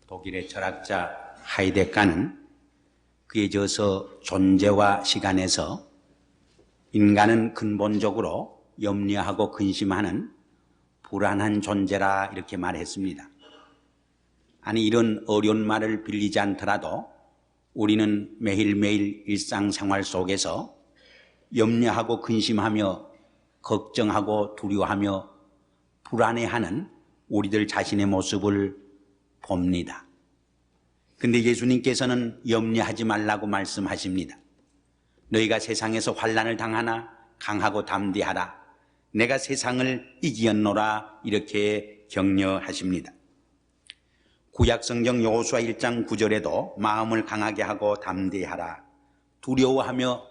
독일의 철학자 하이데가는 그에 저서 존재와 시간에서 인간은 근본적으로 염려하고 근심하는 불안한 존재라 이렇게 말했습니다. 아니, 이런 어려운 말을 빌리지 않더라도 우리는 매일매일 일상생활 속에서 염려하고 근심하며 걱정하고 두려워하며 불안해하는 우리들 자신의 모습을 봅니다. 근데 예수님께서는 염려하지 말라고 말씀하십니다. 너희가 세상에서 환난을 당하나 강하고 담대하라. 내가 세상을 이기었노라 이렇게 격려하십니다. 구약성경 여호수아 1장 9절에도 마음을 강하게 하고 담대하라. 두려워하며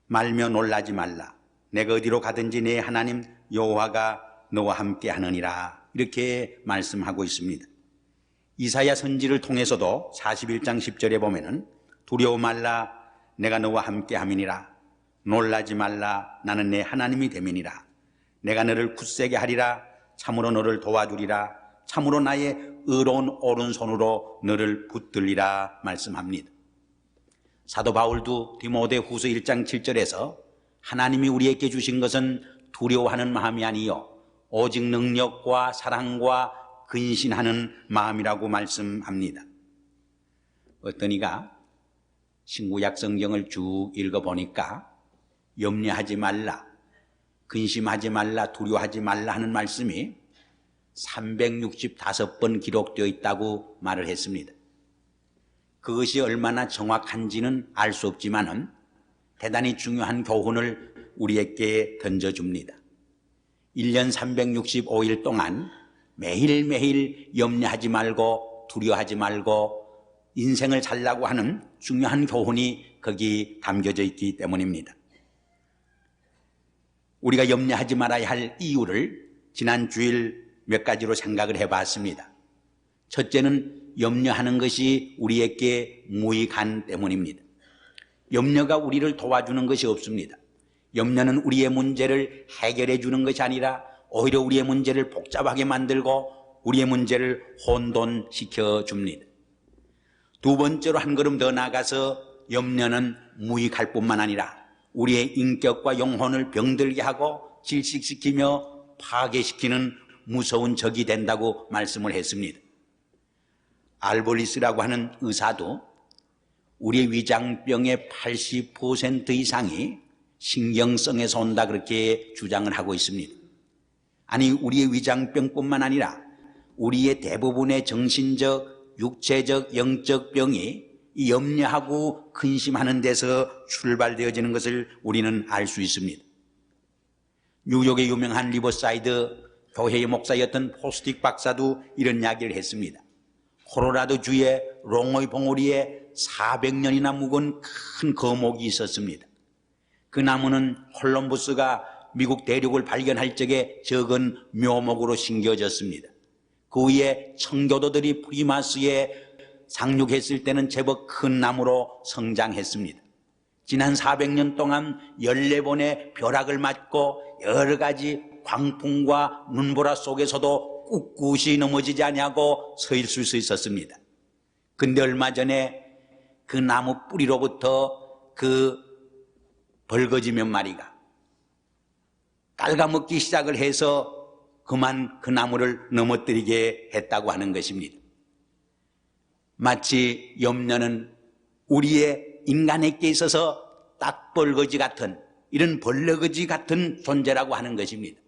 말며 놀라지 말라. 내가 어디로 가든지 내 하나님 여호와가 너와 함께 하느니라 이렇게 말씀하고 있습니다. 이사야 선지를 통해서도 41장 10절에 보면은 두려워 말라 내가 너와 함께 함이니라. 놀라지 말라 나는 내 하나님이 됨이니라. 내가 너를 굳세게 하리라. 참으로 너를 도와주리라. 참으로 나의 의로운 오른손으로 너를 붙들리라 말씀합니다. 사도 바울도 디모데후서 1장 7절에서 하나님이 우리에게 주신 것은 두려워하는 마음이 아니요 오직 능력과 사랑과 근신하는 마음이라고 말씀합니다. 어떤 이가 신구약 성경을 쭉 읽어보니까 염려하지 말라, 근심하지 말라, 두려워하지 말라 하는 말씀이 365번 기록되어 있다고 말을 했습니다. 그것이 얼마나 정확한지는 알 수 없지만은 대단히 중요한 교훈을 우리에게 던져줍니다. 1년 365일 동안 매일매일 염려하지 말고 두려워하지 말고 인생을 살라고 하는 중요한 교훈이 거기 담겨져 있기 때문입니다. 우리가 염려하지 말아야 할 이유를 지난 주일 몇 가지로 생각을 해봤습니다. 첫째는 염려하는 것이 우리에게 무익한 때문입니다. 염려가 우리를 도와주는 것이 없습니다. 염려는 우리의 문제를 해결해 주는 것이 아니라 오히려 우리의 문제를 복잡하게 만들고 우리의 문제를 혼돈시켜 줍니다. 두 번째로 한 걸음 더 나아가서 염려는 무익할 뿐만 아니라 우리의 인격과 영혼을 병들게 하고 질식시키며 파괴시키는 무서운 적이 된다고 말씀을 했습니다. 알볼리스라고 하는 의사도 우리의 위장병의 80% 이상이 신경성에서 온다 그렇게 주장을 하고 있습니다. 아니, 우리의 위장병뿐만 아니라 우리의 대부분의 정신적, 육체적, 영적 병이 이 염려하고 근심하는 데서 출발되어지는 것을 우리는 알 수 있습니다. 뉴욕의 유명한 리버사이드 교회의 목사였던 포스틱 박사도 이런 이야기를 했습니다. 콜로라도 주의 롱어이 봉우리에 400년이나 묵은 큰 거목이 있었습니다. 그 나무는 콜럼버스가 미국 대륙을 발견할 적에 적은 묘목으로 심겨졌습니다. 그 위에 청교도들이 프리마스에 상륙했을 때는 제법 큰 나무로 성장했습니다. 지난 400년 동안 14번의 벼락을 맞고 여러 가지 광풍과 눈보라 속에서도 꿋꿋이 넘어지지 아니하고 서 있을 수 있었습니다. 근데 얼마 전에 그 나무 뿌리로부터 그 벌거지 몇 마리가 깔아먹기 시작을 해서 그만 그 나무를 넘어뜨리게 했다고 하는 것입니다. 마치 염려는 우리의 인간에게 있어서 딱벌거지 같은 이런 벌레거지 같은 존재라고 하는 것입니다.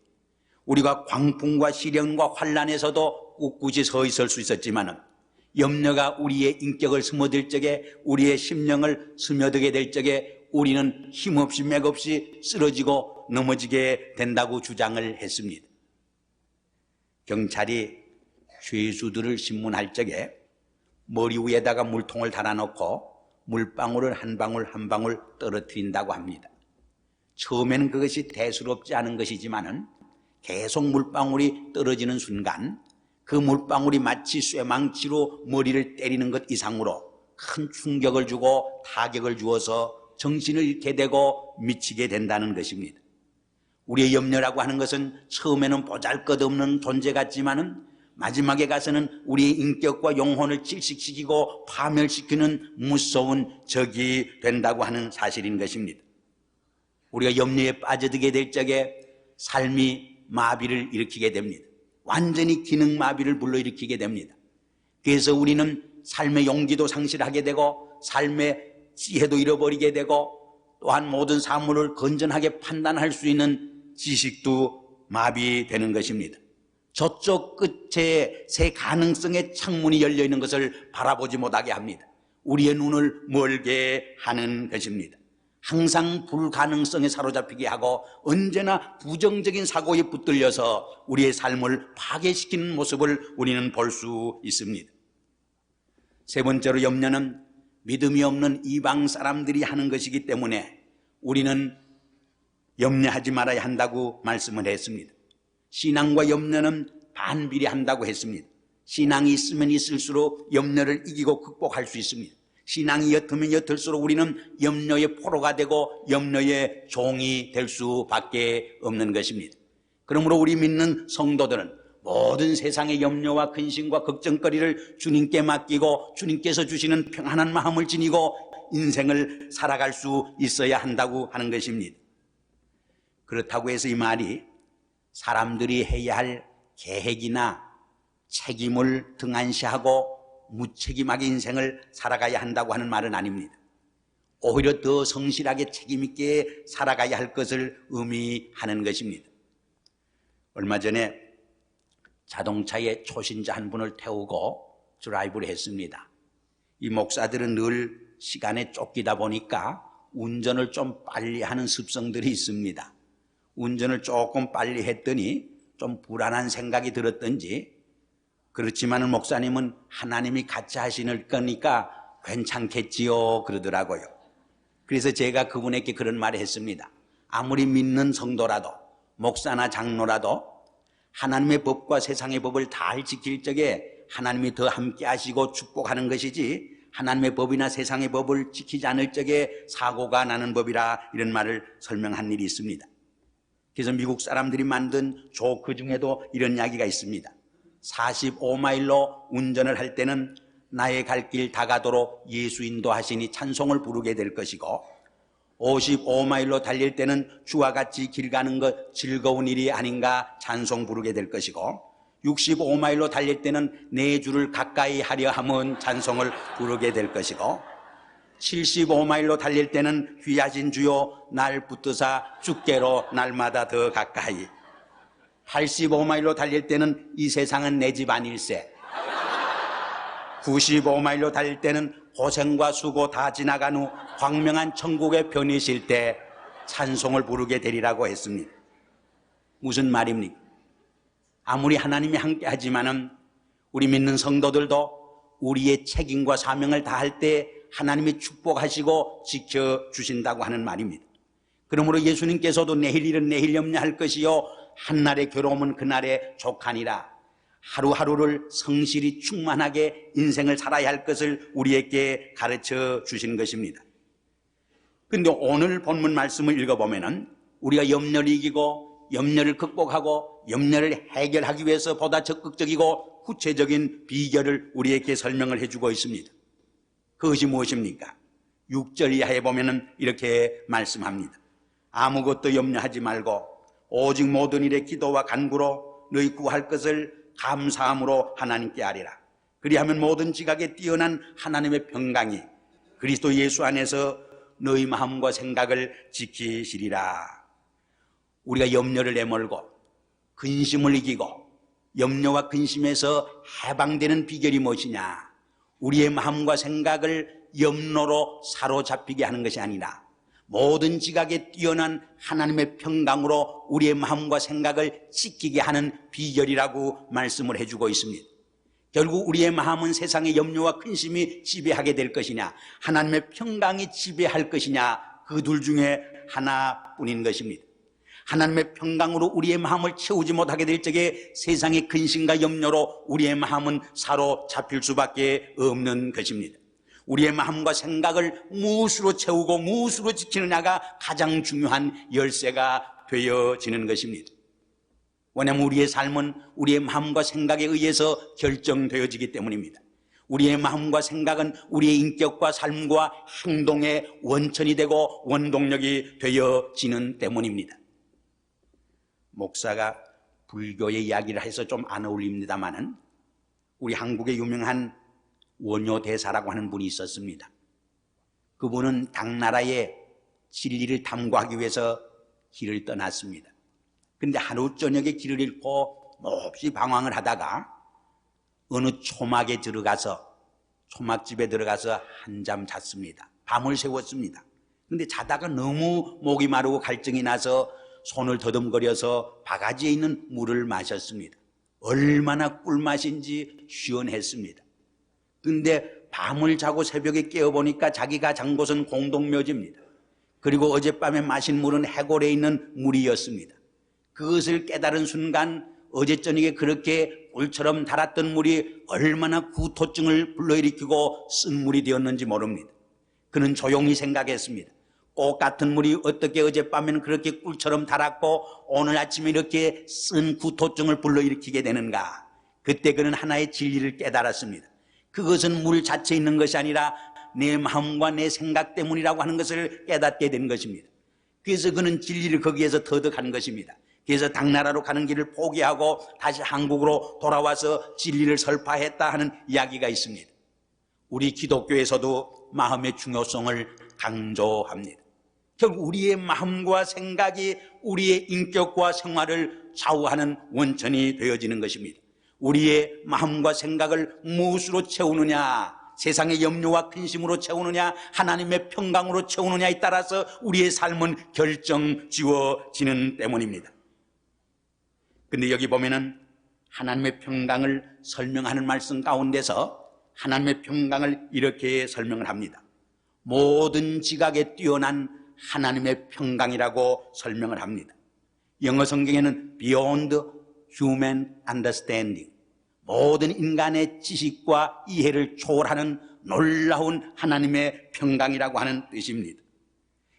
우리가 광풍과 시련과 환난에서도 꿋꿋이 서 있을 수 있었지만 염려가 우리의 인격을 스며들 적에 우리의 심령을 스며들게 될 적에 우리는 힘없이 맥없이 쓰러지고 넘어지게 된다고 주장을 했습니다. 경찰이 죄수들을 신문할 적에 머리 위에다가 물통을 달아놓고 물방울을 한 방울 한 방울 떨어뜨린다고 합니다. 처음에는 그것이 대수롭지 않은 것이지만은 계속 물방울이 떨어지는 순간 그 물방울이 마치 쇠망치로 머리를 때리는 것 이상으로 큰 충격을 주고 타격을 주어서 정신을 잃게 되고 미치게 된다는 것입니다. 우리의 염려라고 하는 것은 처음에는 보잘것없는 존재 같지만은 마지막에 가서는 우리의 인격과 영혼을 질식시키고 파멸시키는 무서운 적이 된다고 하는 사실인 것입니다. 우리가 염려에 빠져들게 될 적에 삶이 마비를 일으키게 됩니다. 완전히 기능 마비를 불러일으키게 됩니다. 그래서 우리는 삶의 용기도 상실하게 되고 삶의 지혜도 잃어버리게 되고 또한 모든 사물을 건전하게 판단할 수 있는 지식도 마비되는 것입니다. 저쪽 끝에 새 가능성의 창문이 열려있는 것을 바라보지 못하게 합니다. 우리의 눈을 멀게 하는 것입니다. 항상 불가능성에 사로잡히게 하고 언제나 부정적인 사고에 붙들려서 우리의 삶을 파괴시키는 모습을 우리는 볼 수 있습니다. 세 번째로 염려는 믿음이 없는 이방 사람들이 하는 것이기 때문에 우리는 염려하지 말아야 한다고 말씀을 했습니다. 신앙과 염려는 반비례한다고 했습니다. 신앙이 있으면 있을수록 염려를 이기고 극복할 수 있습니다. 신앙이 옅으면 옅을수록 우리는 염려의 포로가 되고 염려의 종이 될 수밖에 없는 것입니다. 그러므로 우리 믿는 성도들은 모든 세상의 염려와 근심과 걱정거리를 주님께 맡기고 주님께서 주시는 평안한 마음을 지니고 인생을 살아갈 수 있어야 한다고 하는 것입니다. 그렇다고 해서 이 말이 사람들이 해야 할 계획이나 책임을 등한시하고 무책임하게 인생을 살아가야 한다고 하는 말은 아닙니다. 오히려 더 성실하게 책임있게 살아가야 할 것을 의미하는 것입니다. 얼마 전에 자동차에 초신자 한 분을 태우고 드라이브를 했습니다. 이 목사들은 늘 시간에 쫓기다 보니까 운전을 좀 빨리 하는 습성들이 있습니다. 운전을 조금 빨리 했더니 좀 불안한 생각이 들었던지, 그렇지만은 목사님은 하나님이 같이 하시는 거니까 괜찮겠지요 그러더라고요. 그래서 제가 그분에게 그런 말을 했습니다. 아무리 믿는 성도라도 목사나 장로라도 하나님의 법과 세상의 법을 잘 지킬 적에 하나님이 더 함께 하시고 축복하는 것이지 하나님의 법이나 세상의 법을 지키지 않을 적에 사고가 나는 법이라, 이런 말을 설명한 일이 있습니다. 그래서 미국 사람들이 만든 조크 중에도 이런 이야기가 있습니다. 45마일로 운전을 할 때는 나의 갈 길 다가도록 예수 인도하시니 찬송을 부르게 될 것이고, 55마일로 달릴 때는 주와 같이 길 가는 것 즐거운 일이 아닌가 찬송 부르게 될 것이고, 65마일로 달릴 때는 내 주를 가까이 하려 함은 찬송을 부르게 될 것이고, 75마일로 달릴 때는 귀하신 주여 날 붙드사 주께로 날마다 더 가까이, 85마일로 달릴 때는 이 세상은 내 집 아닐세, 95마일로 달릴 때는 고생과 수고 다 지나간 후 광명한 천국에 편이실 때 찬송을 부르게 되리라고 했습니다. 무슨 말입니까? 아무리 하나님이 함께 하지만은 우리 믿는 성도들도 우리의 책임과 사명을 다할 때 하나님이 축복하시고 지켜주신다고 하는 말입니다. 그러므로 예수님께서도 내일 일은 내일 염려할 것이요 한날의 괴로움은 그날의 족하니라, 하루하루를 성실히 충만하게 인생을 살아야 할 것을 우리에게 가르쳐 주시는 것입니다. 그런데 오늘 본문 말씀을 읽어보면은 우리가 염려를 이기고 염려를 극복하고 염려를 해결하기 위해서 보다 적극적이고 구체적인 비결을 우리에게 설명을 해주고 있습니다. 그것이 무엇입니까? 6절 이하에 보면은 이렇게 말씀합니다. 아무것도 염려하지 말고 오직 모든 일에 기도와 간구로 너희 구할 것을 감사함으로 하나님께 아뢰라. 그리하면 모든 지각에 뛰어난 하나님의 평강이 그리스도 예수 안에서 너희 마음과 생각을 지키시리라. 우리가 염려를 내몰고 근심을 이기고 염려와 근심에서 해방되는 비결이 무엇이냐? 우리의 마음과 생각을 염려로 사로잡히게 하는 것이 아니라 모든 지각에 뛰어난 하나님의 평강으로 우리의 마음과 생각을 지키게 하는 비결이라고 말씀을 해주고 있습니다. 결국 우리의 마음은 세상의 염려와 근심이 지배하게 될 것이냐, 하나님의 평강이 지배할 것이냐, 그 둘 중에 하나뿐인 것입니다. 하나님의 평강으로 우리의 마음을 채우지 못하게 될 적에 세상의 근심과 염려로 우리의 마음은 사로잡힐 수밖에 없는 것입니다. 우리의 마음과 생각을 무엇으로 채우고 무엇으로 지키느냐가 가장 중요한 열쇠가 되어지는 것입니다. 왜냐하면 우리의 삶은 우리의 마음과 생각에 의해서 결정되어지기 때문입니다. 우리의 마음과 생각은 우리의 인격과 삶과 행동의 원천이 되고 원동력이 되어지는 때문입니다. 목사가 불교의 이야기를 해서 좀 안 어울립니다마는 우리 한국의 유명한 원효대사라고 하는 분이 있었습니다. 그분은 당나라의 진리를 탐구하기 위해서 길을 떠났습니다. 그런데 하루 저녁에 길을 잃고 몹시 방황을 하다가 어느 초막집에 들어가서 한잠 잤습니다. 밤을 새웠습니다. 그런데 자다가 너무 목이 마르고 갈증이 나서 손을 더듬거려서 바가지에 있는 물을 마셨습니다. 얼마나 꿀맛인지 시원했습니다. 그런데 밤을 자고 새벽에 깨어보니까 자기가 잔 곳은 공동묘지입니다. 그리고 어젯밤에 마신 물은 해골에 있는 물이었습니다. 그것을 깨달은 순간 어제 저녁에 그렇게 꿀처럼 달았던 물이 얼마나 구토증을 불러일으키고 쓴 물이 되었는지 모릅니다. 그는 조용히 생각했습니다. 꽃 같은 물이 어떻게 어젯밤에는 그렇게 꿀처럼 달았고 오늘 아침에 이렇게 쓴 구토증을 불러일으키게 되는가. 그때 그는 하나의 진리를 깨달았습니다. 그것은 물 자체에 있는 것이 아니라 내 마음과 내 생각 때문이라고 하는 것을 깨닫게 된 것입니다. 그래서 그는 진리를 거기에서 터득한 것입니다. 그래서 당나라로 가는 길을 포기하고 다시 한국으로 돌아와서 진리를 설파했다 하는 이야기가 있습니다. 우리 기독교에서도 마음의 중요성을 강조합니다. 결국 우리의 마음과 생각이 우리의 인격과 생활을 좌우하는 원천이 되어지는 것입니다. 우리의 마음과 생각을 무엇으로 채우느냐, 세상의 염려와 근심으로 채우느냐, 하나님의 평강으로 채우느냐에 따라서 우리의 삶은 결정지어지는 때문입니다. 근데 여기 보면은 하나님의 평강을 설명하는 말씀 가운데서 하나님의 평강을 이렇게 설명을 합니다. 모든 지각에 뛰어난 하나님의 평강이라고 설명을 합니다. 영어 성경에는 beyond human understanding, 모든 인간의 지식과 이해를 초월하는 놀라운 하나님의 평강이라고 하는 뜻입니다.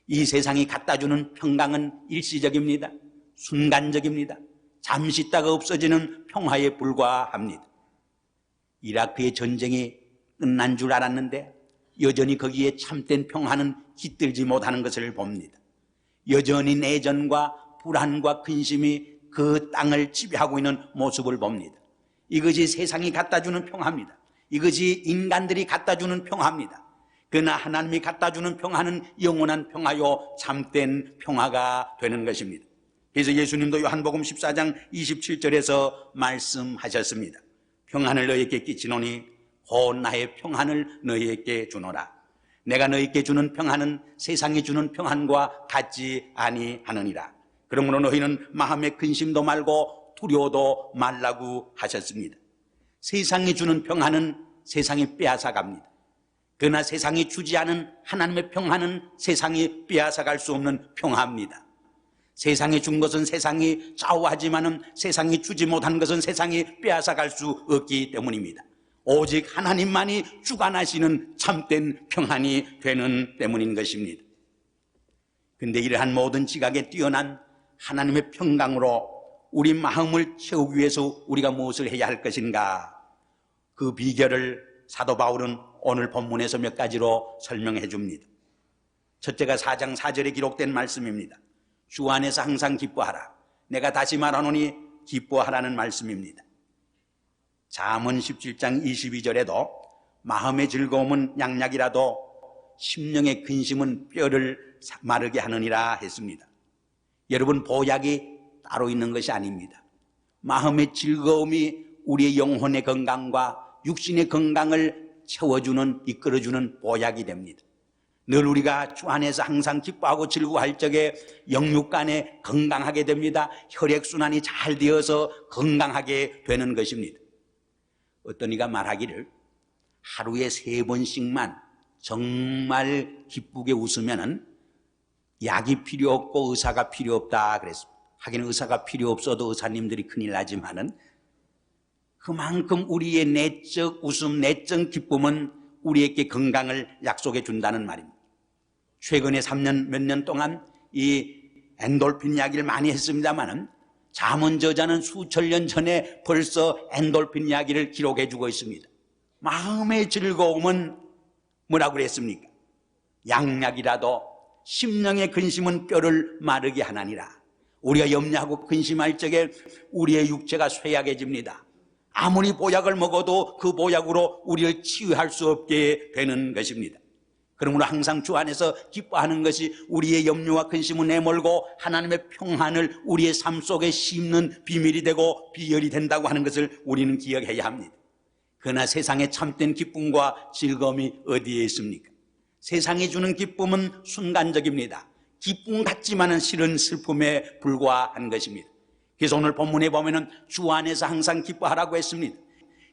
이 세상이 갖다주는 평강은 일시적입니다. 순간적입니다. 잠시 있다가 없어지는 평화에 불과합니다. 이라크의 전쟁이 끝난 줄 알았는데 여전히 거기에 참된 평화는 깃들지 못하는 것을 봅니다. 여전히 내전과 불안과 근심이 그 땅을 지배하고 있는 모습을 봅니다. 이것이 세상이 갖다주는 평화입니다. 이것이 인간들이 갖다주는 평화입니다. 그러나 하나님이 갖다주는 평화는 영원한 평화요 참된 평화가 되는 것입니다. 그래서 예수님도 요한복음 14장 27절에서 말씀하셨습니다. 평안을 너희에게 끼치노니 곧 나의 평안을 너희에게 주노라. 내가 너희에게 주는 평안은 세상이 주는 평안과 같지 아니하느니라. 그러므로 너희는 마음의 근심도 말고 두려워도 말라고 하셨습니다. 세상이 주는 평안은 세상이 빼앗아갑니다. 그러나 세상이 주지 않은 하나님의 평안은 세상이 빼앗아갈 수 없는 평화입니다. 세상이 준 것은 세상이 좌우하지만은 세상이 주지 못한 것은 세상이 빼앗아갈 수 없기 때문입니다. 오직 하나님만이 주관하시는 참된 평안이 되는 때문인 것입니다. 그런데 이러한 모든 지각에 뛰어난 하나님의 평강으로 우리 마음을 채우기 위해서 우리가 무엇을 해야 할 것인가? 그 비결을 사도 바울은 오늘 본문에서 몇 가지로 설명해 줍니다. 첫째가 4장 4절에 기록된 말씀입니다. 주 안에서 항상 기뻐하라. 내가 다시 말하노니 기뻐하라는 말씀입니다. 잠언 17장 22절에도 마음의 즐거움은 양약이라도 심령의 근심은 뼈를 마르게 하느니라 했습니다. 여러분, 보약이 따로 있는 것이 아닙니다. 마음의 즐거움이 우리의 영혼의 건강과 육신의 건강을 채워주는, 이끌어주는 보약이 됩니다. 늘 우리가 주 안에서 항상 기뻐하고 즐거워할 적에 영육간에 건강하게 됩니다. 혈액순환이 잘 되어서 건강하게 되는 것입니다. 어떤 이가 말하기를 하루에 3번씩만 정말 기쁘게 웃으면은 약이 필요 없고 의사가 필요 없다 그랬습니다. 하긴 의사가 필요 없어도 의사님들이 큰일 나지만은 그만큼 우리의 내적 웃음, 내적 기쁨은 우리에게 건강을 약속해 준다는 말입니다. 최근에 3년 몇 년 동안 이 엔돌핀 이야기를 많이 했습니다만은 잠언 저자는 수천 년 전에 벌써 엔돌핀 이야기를 기록해 주고 있습니다. 마음의 즐거움은 뭐라고 그랬습니까? 양약이라도 심령의 근심은 뼈를 마르게 하나니라. 우리가 염려하고 근심할 적에 우리의 육체가 쇠약해집니다. 아무리 보약을 먹어도 그 보약으로 우리를 치유할 수 없게 되는 것입니다. 그러므로 항상 주 안에서 기뻐하는 것이 우리의 염려와 근심을 내몰고 하나님의 평안을 우리의 삶 속에 심는 비밀이 되고 비결이 된다고 하는 것을 우리는 기억해야 합니다. 그러나 세상의 참된 기쁨과 즐거움이 어디에 있습니까? 세상이 주는 기쁨은 순간적입니다. 기쁨 같지만은 실은 슬픔에 불과한 것입니다. 그래서 오늘 본문에 보면은 주 안에서 항상 기뻐하라고 했습니다.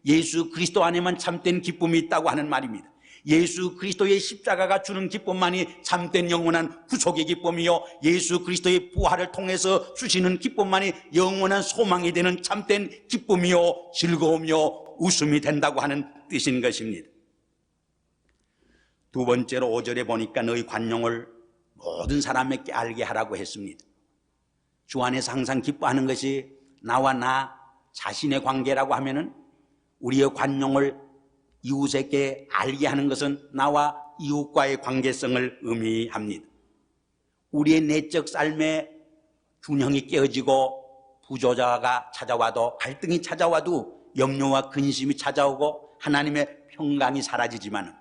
예수 그리스도 안에만 참된 기쁨이 있다고 하는 말입니다. 예수 그리스도의 십자가가 주는 기쁨만이 참된 영원한 구속의 기쁨이요, 예수 그리스도의 부활을 통해서 주시는 기쁨만이 영원한 소망이 되는 참된 기쁨이요, 즐거움이요, 웃음이 된다고 하는 뜻인 것입니다. 두 번째로 5절에 보니까 너희 관용을 모든 사람에게 알게 하라고 했습니다. 주 안에서 항상 기뻐하는 것이 나와 나 자신의 관계라고 하면은 우리의 관용을 이웃에게 알게 하는 것은 나와 이웃과의 관계성을 의미합니다. 우리의 내적 삶에 균형이 깨어지고 부조자가 찾아와도, 갈등이 찾아와도 염려와 근심이 찾아오고 하나님의 평강이 사라지지만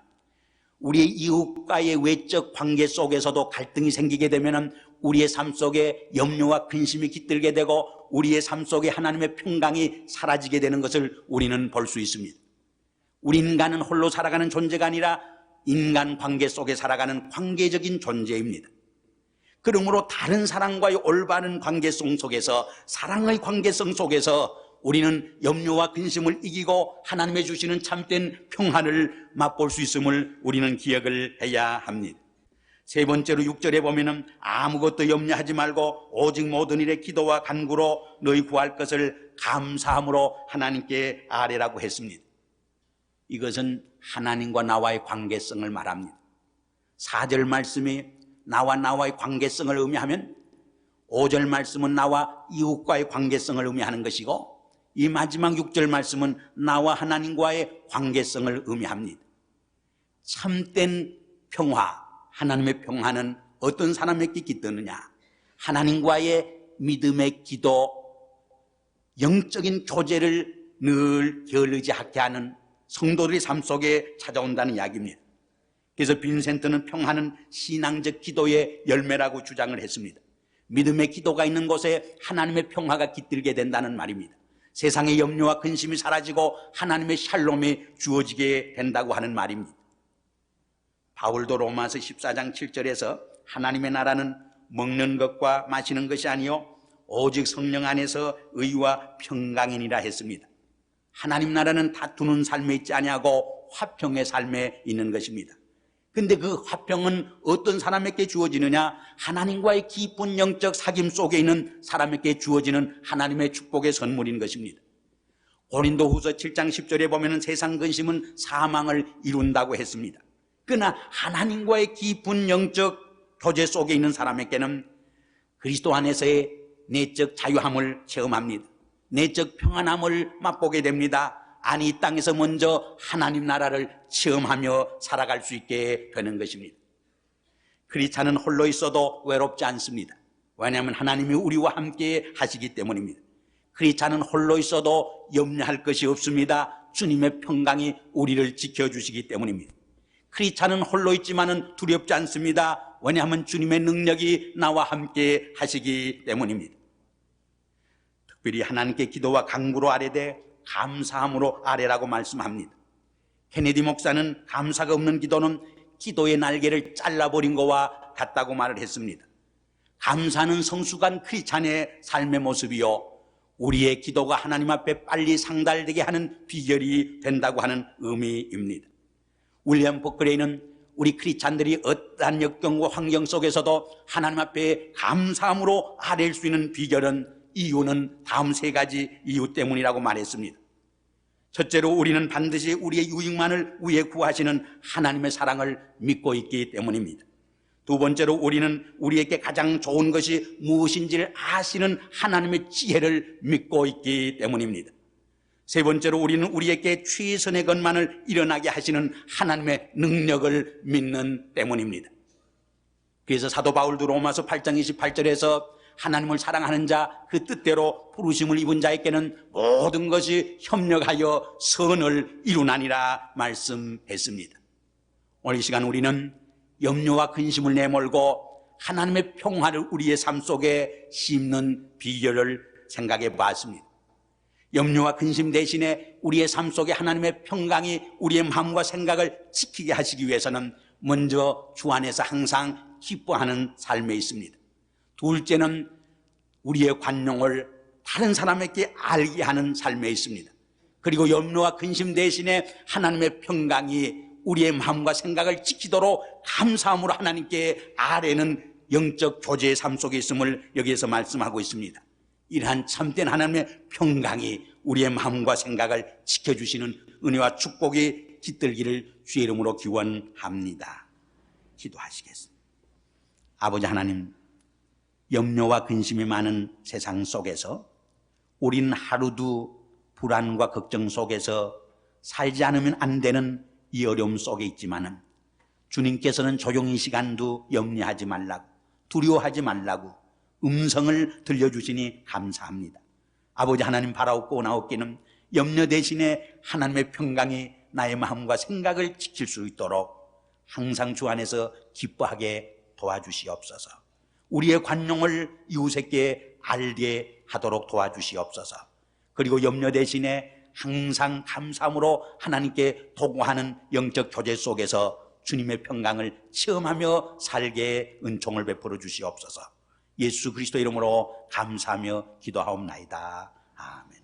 우리의 이웃과의 외적 관계 속에서도 갈등이 생기게 되면 우리의 삶 속에 염려와 근심이 깃들게 되고 우리의 삶 속에 하나님의 평강이 사라지게 되는 것을 우리는 볼 수 있습니다. 우리 인간은 홀로 살아가는 존재가 아니라 인간 관계 속에 살아가는 관계적인 존재입니다. 그러므로 다른 사람과의 올바른 관계성 속에서, 사랑의 관계성 속에서 우리는 염려와 근심을 이기고 하나님의 주시는 참된 평안을 맛볼 수 있음을 우리는 기억을 해야 합니다. 세 번째로 6절에 보면은 아무것도 염려하지 말고 오직 모든 일에 기도와 간구로 너희 구할 것을 감사함으로 하나님께 아뢰라고 했습니다. 이것은 하나님과 나와의 관계성을 말합니다. 4절 말씀이 나와의 관계성을 의미하면 5절 말씀은 나와 이웃과의 관계성을 의미하는 것이고 이 마지막 6절 말씀은 나와 하나님과의 관계성을 의미합니다. 참된 평화, 하나님의 평화는 어떤 사람에게 깃드느냐? 하나님과의 믿음의 기도, 영적인 교제를 늘 게을르지않게 하는 성도들의 삶 속에 찾아온다는 이야기입니다. 그래서 빈센트는 평화는 신앙적 기도의 열매라고 주장을 했습니다. 믿음의 기도가 있는 곳에 하나님의 평화가 깃들게 된다는 말입니다. 세상의 염려와 근심이 사라지고 하나님의 샬롬이 주어지게 된다고 하는 말입니다. 바울도 로마서 14장 7절에서 하나님의 나라는 먹는 것과 마시는 것이 아니요 오직 성령 안에서 의와 평강이니라 했습니다. 하나님 나라는 다투는 삶에 있지 아니하고 화평의 삶에 있는 것입니다. 근데 그 화평은 어떤 사람에게 주어지느냐? 하나님과의 깊은 영적 사귐 속에 있는 사람에게 주어지는 하나님의 축복의 선물인 것입니다. 고린도후서 7장 10절에 보면 세상 근심은 사망을 이룬다고 했습니다. 그러나 하나님과의 깊은 영적 교제 속에 있는 사람에게는 그리스도 안에서의 내적 자유함을 체험합니다. 내적 평안함을 맛보게 됩니다. 아니, 이 땅에서 먼저 하나님 나라를 체험하며 살아갈 수 있게 되는 것입니다. 크리스찬은 홀로 있어도 외롭지 않습니다. 왜냐하면 하나님이 우리와 함께 하시기 때문입니다. 크리스찬은 홀로 있어도 염려할 것이 없습니다. 주님의 평강이 우리를 지켜주시기 때문입니다. 크리스찬은 홀로 있지만은 두렵지 않습니다. 왜냐하면 주님의 능력이 나와 함께 하시기 때문입니다. 특별히 하나님께 기도와 간구로 아뢰되 감사함으로 아뢰라고 말씀합니다. 케네디 목사는 감사가 없는 기도는 기도의 날개를 잘라버린 것과 같다고 말을 했습니다. 감사는 성숙한 크리스찬의 삶의 모습이요, 우리의 기도가 하나님 앞에 빨리 상달되게 하는 비결이 된다고 하는 의미입니다. 윌리엄 버클레이는 우리 크리스찬들이 어떠한 역경과 환경 속에서도 하나님 앞에 감사함으로 아뢰일 수 있는 비결은, 이유는 다음 세 가지 이유 때문이라고 말했습니다. 첫째로 우리는 반드시 우리의 유익만을 위해 구하시는 하나님의 사랑을 믿고 있기 때문입니다. 두 번째로 우리는 우리에게 가장 좋은 것이 무엇인지를 아시는 하나님의 지혜를 믿고 있기 때문입니다. 세 번째로 우리는 우리에게 최선의 것만을 일어나게 하시는 하나님의 능력을 믿는 때문입니다. 그래서 사도 바울도 로마서 8장 28절에서 하나님을 사랑하는 자, 그 뜻대로 부르심을 입은 자에게는 모든 것이 협력하여 선을 이루나니라 말씀했습니다. 오늘 이 시간 우리는 염려와 근심을 내몰고 하나님의 평화를 우리의 삶 속에 심는 비결을 생각해 봤습니다. 염려와 근심 대신에 우리의 삶 속에 하나님의 평강이 우리의 마음과 생각을 지키게 하시기 위해서는 먼저 주 안에서 항상 기뻐하는 삶에 있습니다. 둘째는 우리의 관용을 다른 사람에게 알게 하는 삶에 있습니다. 그리고 염려와 근심 대신에 하나님의 평강이 우리의 마음과 생각을 지키도록 감사함으로 하나님께 아뢰는 영적 교제의 삶 속에 있음을 여기에서 말씀하고 있습니다. 이러한 참된 하나님의 평강이 우리의 마음과 생각을 지켜주시는 은혜와 축복이 깃들기를 주의 이름으로 기원합니다. 기도하시겠습니다. 아버지 하나님, 염려와 근심이 많은 세상 속에서 우리는 하루도 불안과 걱정 속에서 살지 않으면 안 되는 이 어려움 속에 있지만은 주님께서는 조용히 시간도 염려하지 말라고, 두려워하지 말라고 음성을 들려주시니 감사합니다. 아버지 하나님, 바라옵고 나옵기는 염려 대신에 하나님의 평강이 나의 마음과 생각을 지킬 수 있도록 항상 주 안에서 기뻐하게 도와주시옵소서. 우리의 관용을 이웃에게 알게 하도록 도와주시옵소서. 그리고 염려 대신에 항상 감사함으로 하나님께 도구하는 영적 교제 속에서 주님의 평강을 체험하며 살게 은총을 베풀어 주시옵소서. 예수 그리스도 이름으로 감사하며 기도하옵나이다. 아멘.